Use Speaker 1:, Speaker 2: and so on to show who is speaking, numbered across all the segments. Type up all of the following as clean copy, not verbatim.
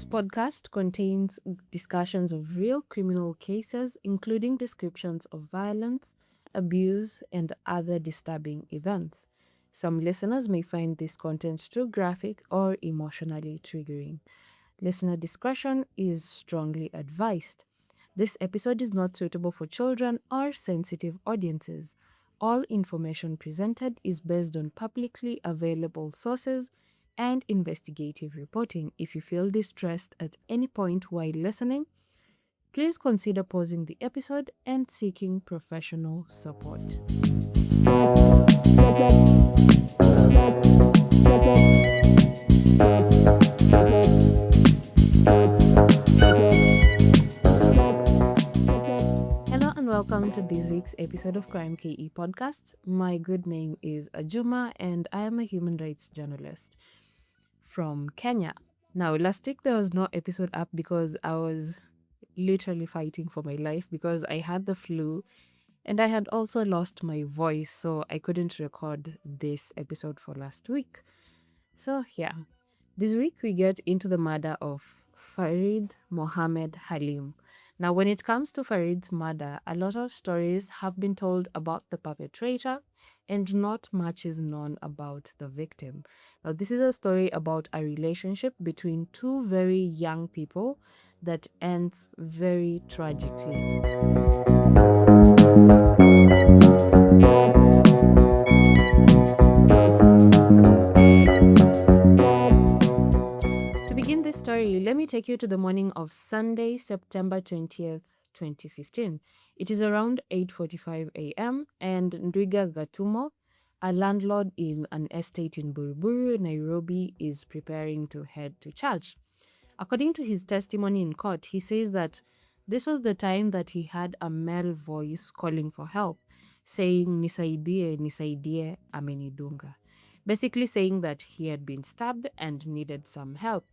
Speaker 1: This podcast contains discussions of real criminal cases, including descriptions of violence, abuse, and other disturbing events. Some listeners may find this content too graphic or emotionally triggering. Listener discretion is strongly advised. This episode is not suitable for children or sensitive audiences. All information presented is based on publicly available sources and investigative reporting. If you feel distressed at any point while listening, please consider pausing the episode and seeking professional support. Hello and welcome to this week's episode of Crime KE podcast. My good name is Ajuma and I am a human rights journalist from Kenya. Now, last week there was no episode up because I was literally fighting for my life because I had the flu and I had also lost my voice, so I couldn't record this episode for last week. So, yeah, this week we get into the murder of Farid Mohammed Halim. Now, when it comes to Farid's murder, a lot of stories have been told about the perpetrator and not much is known about the victim. Now, this is a story about a relationship between two very young people that ends very tragically. To begin this story, let me take you to the morning of Sunday, September 20th, 2015. It is around 8:45 a.m. and Ndwiga Gatumo, a landlord in an estate in Buruburu, Nairobi, is preparing to head to church. According to his testimony in court, he says that this was the time that he had a male voice calling for help, saying, Nisaidie, nisaidie, amenidunga. Basically saying that he had been stabbed and needed some help.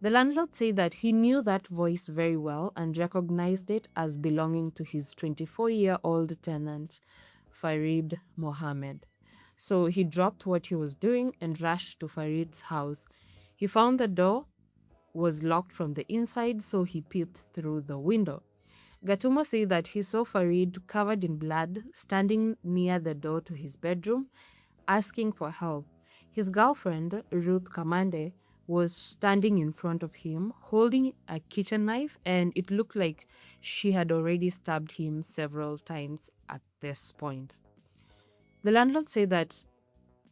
Speaker 1: The landlord said that he knew that voice very well and recognized it as belonging to his 24-year-old tenant, Farid Mohammed. So he dropped what he was doing and rushed to Farid's house. He found the door was locked from the inside, so he peeped through the window. Gatumo said that he saw Farid covered in blood standing near the door to his bedroom, asking for help. His girlfriend, Ruth Kamande, was standing in front of him, holding a kitchen knife, and it looked like she had already stabbed him several times at this point. The landlord said that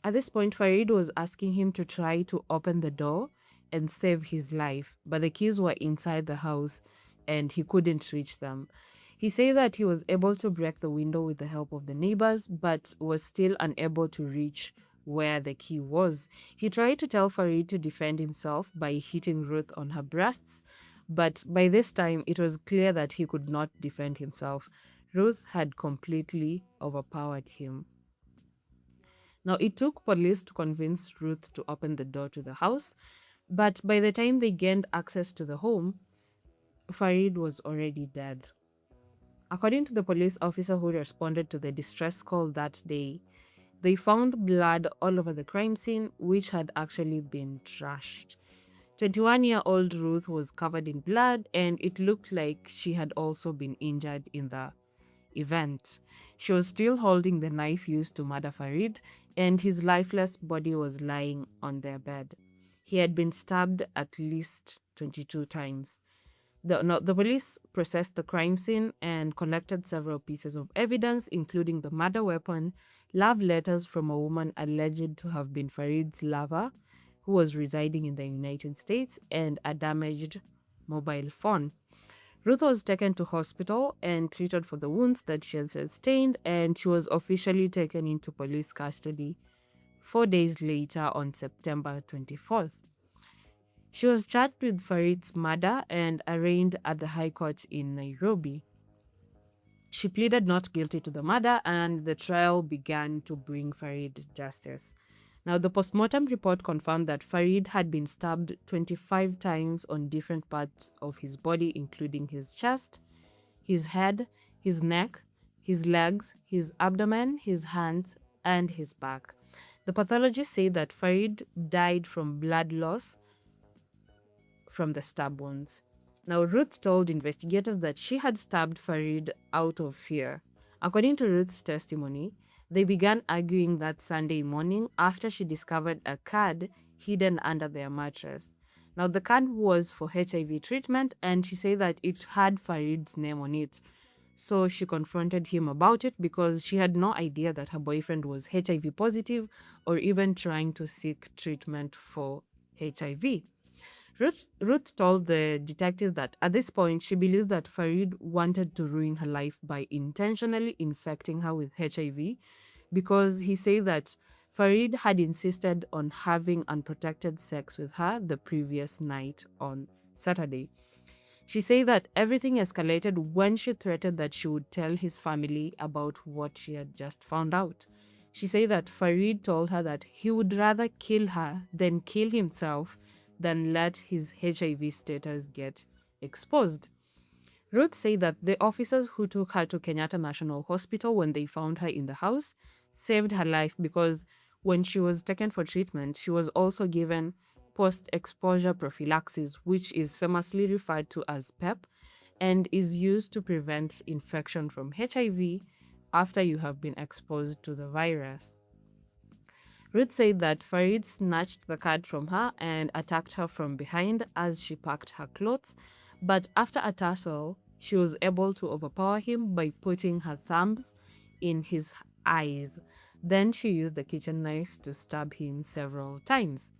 Speaker 1: at this point, Farid was asking him to try to open the door and save his life, but the keys were inside the house and he couldn't reach them. He said that he was able to break the window with the help of the neighbors, but was still unable to reach where the key was. He tried to tell Farid to defend himself by hitting Ruth on her breasts, but by this time it was clear that he could not defend himself. Ruth had completely overpowered him. Now, it took police to convince Ruth to open the door to the house, but by the time they gained access to the home, Farid was already dead. According to the police officer who responded to the distress call that day, they found blood all over the crime scene, which had actually been trashed. 21-year-old Ruth was covered in blood, and it looked like she had also been injured in the event. She was still holding the knife used to murder Farid, and his lifeless body was lying on their bed. He had been stabbed at least 22 times. The police processed the crime scene and collected several pieces of evidence, including the murder weapon, love letters from a woman alleged to have been Farid's lover, who was residing in the United States, and a damaged mobile phone. Ruth was taken to hospital and treated for the wounds that she had sustained, and she was officially taken into police custody 4 days later on September 24th. She was charged with Farid's murder and arraigned at the High Court in Nairobi. She pleaded not guilty to the murder, and the trial began to bring Farid justice. Now, the postmortem report confirmed that Farid had been stabbed 25 times on different parts of his body, including his chest, his head, his neck, his legs, his abdomen, his hands, and his back. The pathologist said that Farid died from blood loss from the stab wounds. Now, Ruth told investigators that she had stabbed Farid out of fear. According to Ruth's testimony, they began arguing that Sunday morning after she discovered a card hidden under their mattress. Now, the card was for HIV treatment, and she said that it had Farid's name on it. So she confronted him about it because she had no idea that her boyfriend was HIV positive or even trying to seek treatment for HIV. Ruth told the detective that at this point she believed that Farid wanted to ruin her life by intentionally infecting her with HIV because he said that Farid had insisted on having unprotected sex with her the previous night on Saturday. She said that everything escalated when she threatened that she would tell his family about what she had just found out. She said that Farid told her that he would rather kill her than kill himself than let his HIV status get exposed. Ruth said that the officers who took her to Kenyatta National Hospital when they found her in the house saved her life because when she was taken for treatment, she was also given post-exposure prophylaxis, which is famously referred to as PEP and is used to prevent infection from HIV after you have been exposed to the virus. Ruth said that Farid snatched the card from her and attacked her from behind as she packed her clothes, but after a tussle, she was able to overpower him by putting her thumbs in his eyes. Then she used the kitchen knife to stab him several times.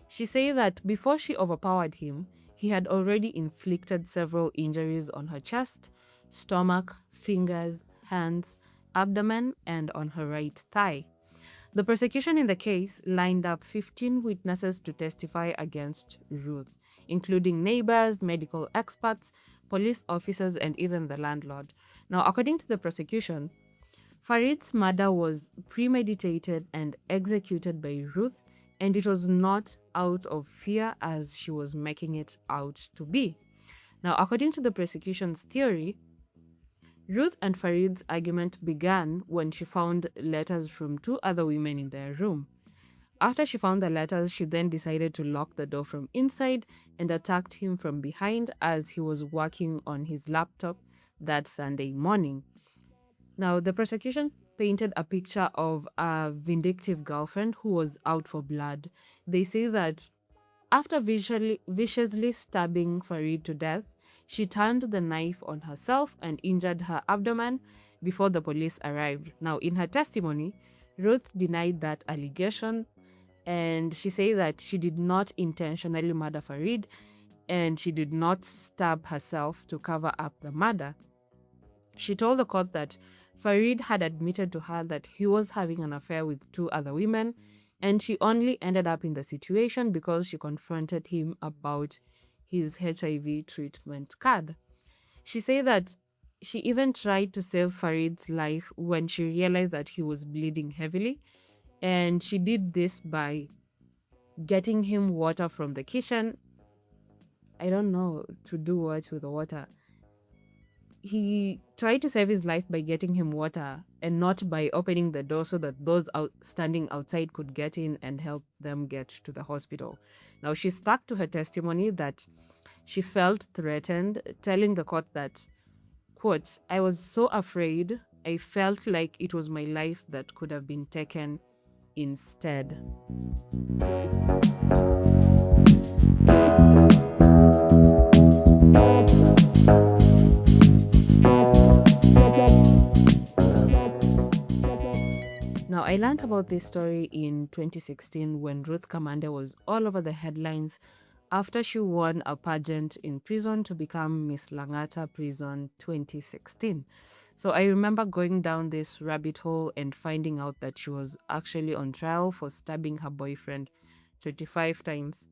Speaker 1: She said that before she overpowered him, he had already inflicted several injuries on her chest, stomach, fingers, hands, abdomen, and on her right thigh. The prosecution in the case lined up 15 witnesses to testify against Ruth, including neighbors, medical experts, police officers, and even the landlord. Now, according to the prosecution, Farid's murder was premeditated and executed by Ruth, and it was not out of fear as she was making it out to be. Now, according to the prosecution's theory, Ruth and Farid's argument began when she found letters from two other women in their room. After she found the letters, she then decided to lock the door from inside and attacked him from behind as he was working on his laptop that Sunday morning. Now, the prosecution painted a picture of a vindictive girlfriend who was out for blood. They say that after viciously stabbing Farid to death, she turned the knife on herself and injured her abdomen before the police arrived. Now, in her testimony, Ruth denied that allegation and she said that she did not intentionally murder Farid and she did not stab herself to cover up the murder. She told the court that Farid had admitted to her that he was having an affair with two other women, and she only ended up in the situation because she confronted him about his HIV treatment card. She said that she even tried to save Farid's life when she realized that he was bleeding heavily, and she did this by getting him water from the kitchen. I don't know to do what with the water. He tried to save his life by getting him water and not by opening the door so that those standing outside could get in and help them get to the hospital. Now, she stuck to her testimony that she felt threatened, telling the court that, quote, "I was so afraid, I felt like it was my life that could have been taken instead." Now, I learned about this story in 2016 when Ruth Kamande was all over the headlines after she won a pageant in prison to become Miss Langata Prison 2016. So I remember going down this rabbit hole and finding out that she was actually on trial for stabbing her boyfriend 25 times.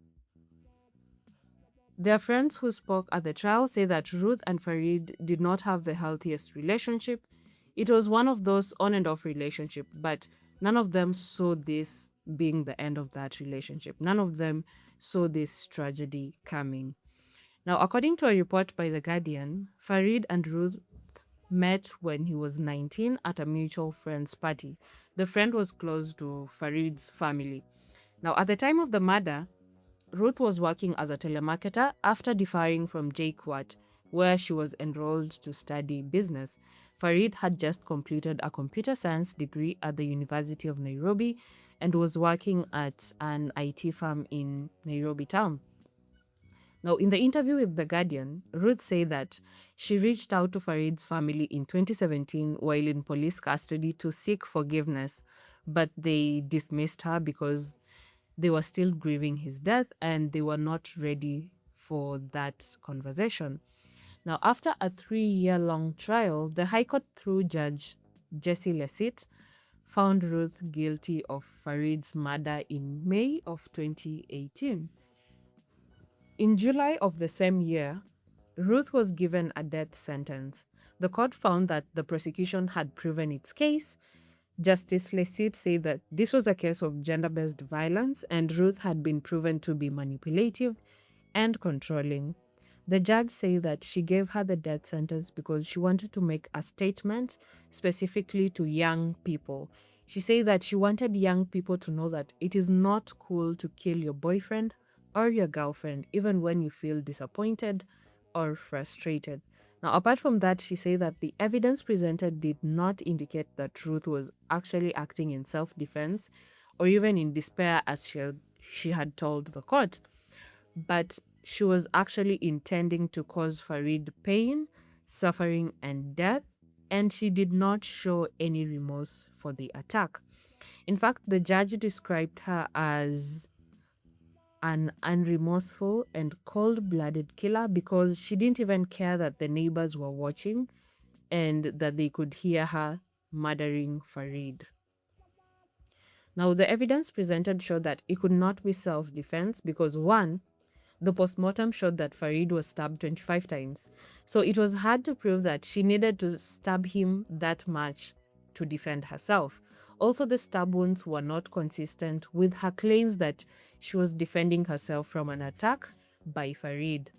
Speaker 1: Their friends who spoke at the trial say that Ruth and Farid did not have the healthiest relationship. It was one of those on and off relationship, but none of them saw this being the end of that relationship. None of them saw this tragedy coming. Now, according to a report by The Guardian, Farid and Ruth met when he was 19 at a mutual friend's party. The friend was close to Farid's family. Now, at the time of the murder, Ruth was working as a telemarketer after deferring from JKUAT, where she was enrolled to study business. Farid had just completed a computer science degree at the University of Nairobi and was working at an IT firm in Nairobi town. Now, in the interview with The Guardian, Ruth said that she reached out to Farid's family in 2017 while in police custody to seek forgiveness, but they dismissed her because they were still grieving his death and they were not ready for that conversation. Now, after a 3-year-long trial, the High Court, through Judge Jesse Lesit, found Ruth guilty of Farid's murder in May of 2018. In July of the same year, Ruth was given a death sentence. The court found that the prosecution had proven its case. Justice Lesit said that this was a case of gender-based violence and Ruth had been proven to be manipulative and controlling. The judge said that she gave her the death sentence because she wanted to make a statement specifically to young people. She said that she wanted young people to know that it is not cool to kill your boyfriend or your girlfriend, even when you feel disappointed or frustrated. Now, apart from that, she said that the evidence presented did not indicate that Ruth was actually acting in self-defense or even in despair as she had told the court, but she was actually intending to cause Farid pain, suffering, and death, and she did not show any remorse for the attack. In fact, the judge described her as an unremorseful and cold-blooded killer because she didn't even care that the neighbors were watching and that they could hear her murdering Farid. Now, the evidence presented showed that it could not be self-defense because one, the postmortem showed that Farid was stabbed 25 times. So it was hard to prove that she needed to stab him that much to defend herself. Also, the stab wounds were not consistent with her claims that she was defending herself from an attack by Farid.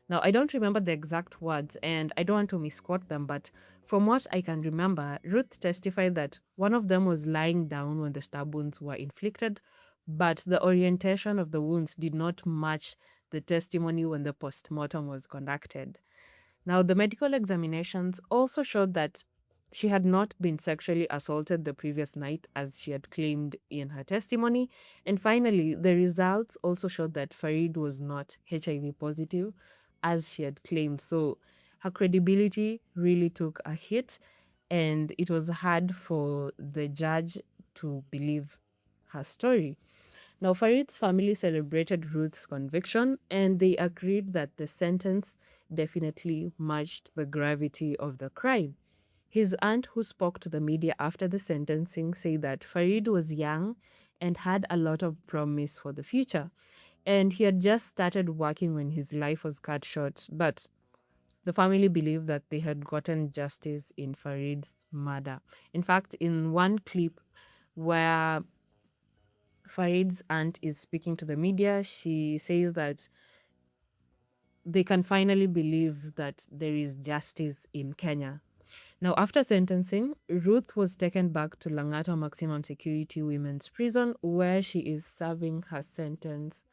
Speaker 1: Now, I don't remember the exact words and I don't want to misquote them, but from what I can remember, Ruth testified that one of them was lying down when the stab wounds were inflicted, but the orientation of the wounds did not match the testimony when the postmortem was conducted. Now, the medical examinations also showed that she had not been sexually assaulted the previous night as she had claimed in her testimony. And finally, the results also showed that Farid was not HIV positive as she had claimed. So her credibility really took a hit, and it was hard for the judge to believe her story. Now, Farid's family celebrated Ruth's conviction and they agreed that the sentence definitely matched the gravity of the crime. His aunt, who spoke to the media after the sentencing, said that Farid was young and had a lot of promise for the future. And he had just started working when his life was cut short. But the family believed that they had gotten justice in Farid's murder. In fact, in one clip where Farid's aunt is speaking to the media, she says that they can finally believe that there is justice in Kenya. Now, after sentencing, Ruth was taken back to Langata Maximum Security Women's Prison, where she is serving her sentence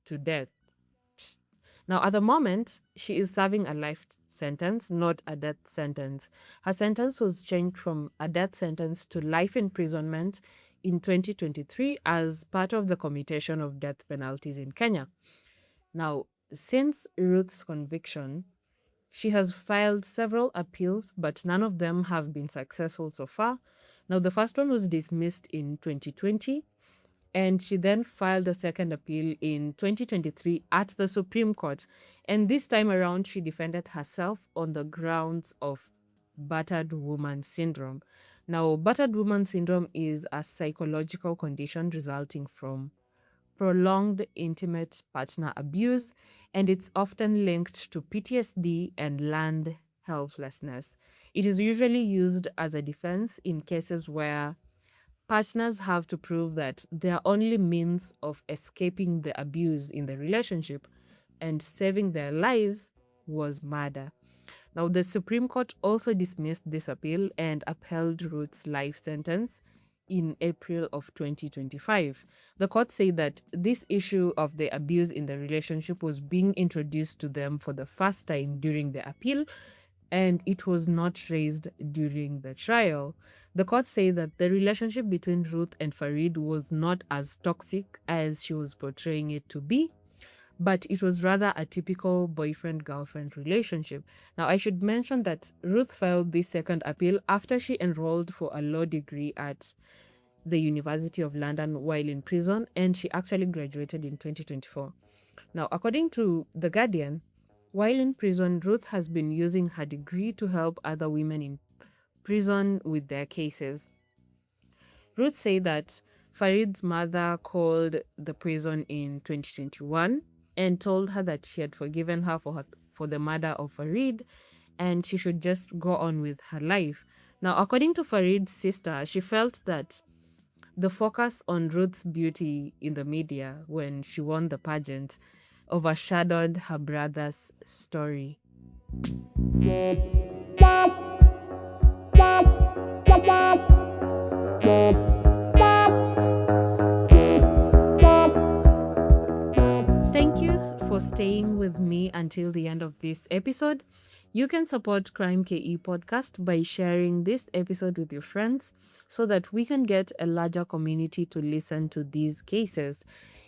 Speaker 1: to death. Now, at the moment, she is serving a life sentence, not a death sentence. Her sentence was changed from a death sentence to life imprisonment in 2023 as part of the commutation of death penalties in Kenya. Now, since Ruth's conviction, she has filed several appeals, but none of them have been successful so far. Now, the first one was dismissed in 2020, and she then filed a second appeal in 2023 at the Supreme Court. And this time around, she defended herself on the grounds of battered woman syndrome. Now, battered woman syndrome is a psychological condition resulting from prolonged intimate partner abuse, and it's often linked to PTSD and learned helplessness. It is usually used as a defense in cases where partners have to prove that their only means of escaping the abuse in the relationship and saving their lives was murder. Now, the Supreme Court also dismissed this appeal and upheld Ruth's life sentence in April of 2025. The court said that this issue of the abuse in the relationship was being introduced to them for the first time during the appeal, and it was not raised during the trial. The court said that the relationship between Ruth and Farid was not as toxic as she was portraying it to be, but it was rather a typical boyfriend-girlfriend relationship. Now, I should mention that Ruth filed this second appeal after she enrolled for a law degree at the University of London while in prison, and she actually graduated in 2024. Now, according to The Guardian, while in prison, Ruth has been using her degree to help other women in prison with their cases. Ruth said that Farid's mother called the prison in 2021 and told her that she had forgiven her for the murder of Farid, and she should just go on with her life. Now, according to Farid's sister, she felt that the focus on Ruth's beauty in the media when she won the pageant overshadowed her brother's story. Thank you for staying with me until the end of this episode. You can support Krime KE podcast by sharing this episode with your friends so that we can get a larger community to listen to these cases.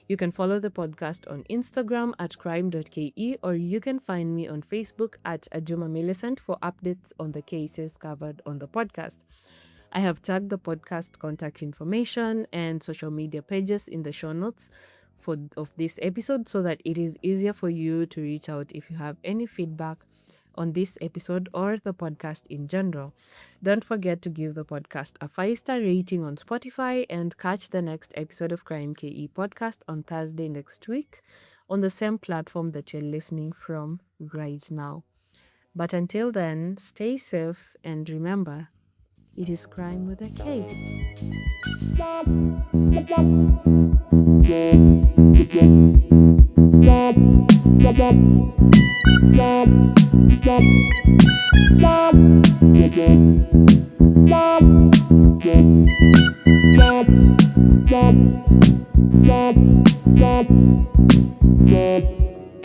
Speaker 1: You can follow the podcast on Instagram at krime.ke, or you can find me on Facebook at Ajuma Millicent for updates on the cases covered on the podcast. I have tagged the podcast contact information and social media pages in the show notes of this episode so that it is easier for you to reach out if you have any feedback on this episode or the podcast in general. Don't forget to give the podcast a 5-star rating on Spotify, and catch the next episode of Krime KE podcast on Thursday next week on the same platform that you're listening from right now. But until then, stay safe and remember, it is crime with a K.